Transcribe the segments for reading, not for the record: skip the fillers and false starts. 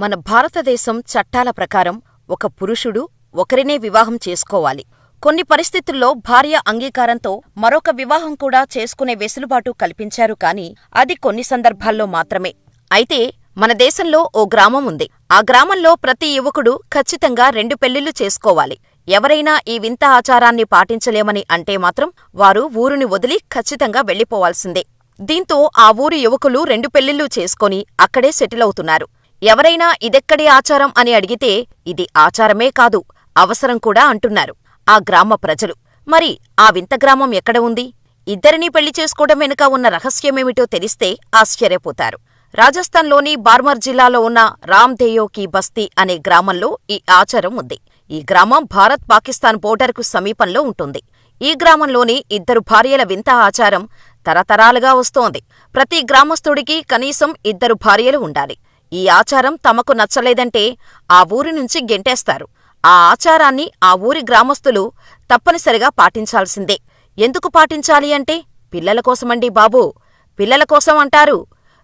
మన భారతదేశం చట్టాల ప్రకారం ఒక పురుషుడు ఒకరినే వివాహం చేసుకోవాలి. కొన్ని పరిస్థితుల్లో భార్య అంగీకారంతో మరొక వివాహం కూడా చేసుకునే వెసులుబాటు కల్పించారు కానీ అది కొన్ని సందర్భాల్లో మాత్రమే. అయితే మన దేశంలో ఓ గ్రామం ఉంది. ఆ గ్రామంలో ప్రతి యువకుడు ఖచ్చితంగా 2 పెళ్లిళ్లు చేసుకోవాలి. ఎవరైనా ఈ వింత ఆచారాన్ని పాటించలేమని అంటే మాత్రం వారు ఊరిని వదిలి ఖచ్చితంగా వెళ్లిపోవాల్సిందే. దీంతో ఆ ఊరి యువకులు 2 పెళ్లిళ్లు చేసుకొని అక్కడే సెటిల్ అవుతున్నారు. ఎవరైనా ఇదెక్కడి ఆచారం అని అడిగితే ఇది ఆచారమే కాదు, అవసరం కూడా అంటున్నారు ఆ గ్రామ ప్రజలు. మరి ఆ వింత గ్రామం ఎక్కడ ఉంది? ఇద్దరినీ పెళ్లి చేసుకోవడం వెనుక ఉన్న రహస్యమేమిటో తెలిస్తే ఆశ్చర్యపోతారు. రాజస్థాన్లోని బార్మర్ జిల్లాలో ఉన్న రామ్దేయో కీ బస్తీ అనే గ్రామంలో ఈ ఆచారం ఉంది. ఈ గ్రామం భారత్-పాకిస్తాన్ బోర్డర్కు సమీపంలో ఉంటుంది. ఈ గ్రామంలోని 2 భార్యల వింత ఆచారం తరతరాలుగా వస్తోంది. ప్రతి గ్రామస్థుడికి కనీసం 2 భార్యలు ఉండాలి. ఈ ఆచారం తమకు నచ్చలేదంటే ఆ ఊరి నుంచి గెంటేస్తారు. ఆ ఆచారాన్ని ఆ ఊరి గ్రామస్తులు తప్పనిసరిగా పాటించాల్సిందే. ఎందుకు పాటించాలి అంటే పిల్లల కోసమండి బాబూ, పిల్లల కోసం అంటారు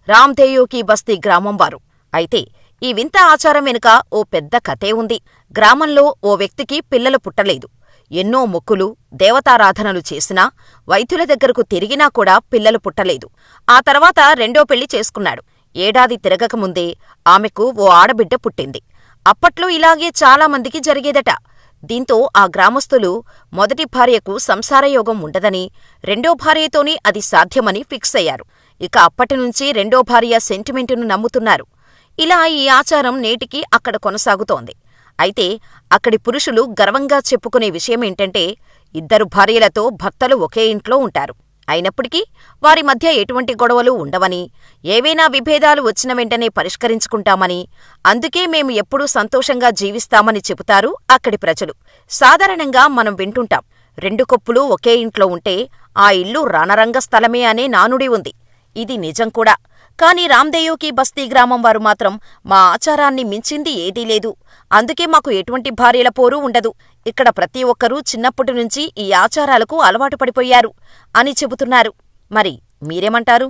రామ్దేయో కీ బస్తీ గ్రామం వారు. అయితే ఈ వింత ఆచారం వెనుక ఓ పెద్ద కథే ఉంది. గ్రామంలో ఓ వ్యక్తికి పిల్లలు పుట్టలేదు. ఎన్నో మొక్కులు, దేవతారాధనలు చేసినా, వైద్యుల దగ్గరకు తిరిగినా కూడా పిల్లలు పుట్టలేదు. ఆ తర్వాత 2వ పెళ్లి చేసుకున్నాడు. ఏడాది తిరగకముందే ఆమెకు ఓ ఆడబిడ్డ పుట్టింది. అప్పట్లో ఇలాగే చాలామందికి జరిగేదట. దీంతో ఆ గ్రామస్తులు మొదటి భార్యకు సంసారయోగం ఉండదని, 2వ భార్యతోనే అది సాధ్యమని ఫిక్స్ అయ్యారు. ఇక అప్పటినుంచి 2వ భార్య సెంటిమెంటును నమ్ముతున్నారు. ఇలా ఈ ఆచారం నేటికీ అక్కడ కొనసాగుతోంది. అయితే అక్కడి పురుషులు గర్వంగా చెప్పుకునే విషయమేంటంటే 2 భార్యలతో భర్తలు ఒకే ఇంట్లో ఉంటారు. అయినప్పటికీ వారి మధ్య ఎటువంటి గొడవలు ఉండవని, ఏవైనా విభేదాలు వచ్చిన వెంటనే పరిష్కరించుకుంటామని, అందుకే మేము ఎప్పుడూ సంతోషంగా జీవిస్తామని చెబుతారు అక్కడి ప్రజలు. సాధారణంగా మనం వింటుంటాం, 2 కొప్పులు ఒకే ఇంట్లో ఉంటే ఆ ఇల్లు రణరంగ స్థలమే అనే నానుడి ఉంది. ఇది నిజం కూడా. కానీ రామ్దేయో కీ బస్తీ గ్రామం వారు మాత్రం మా ఆచారాన్ని మించింది ఏదీ లేదు, అందుకే మాకు ఎటువంటి భార్యల పోరు ఉండదు. ఇక్కడ ప్రతి ఒక్కరూ చిన్నప్పటి నుంచి ఈ ఆచారాలకు అలవాటు పడిపోయారు అని చెబుతున్నారు. మరి మీరేమంటారు?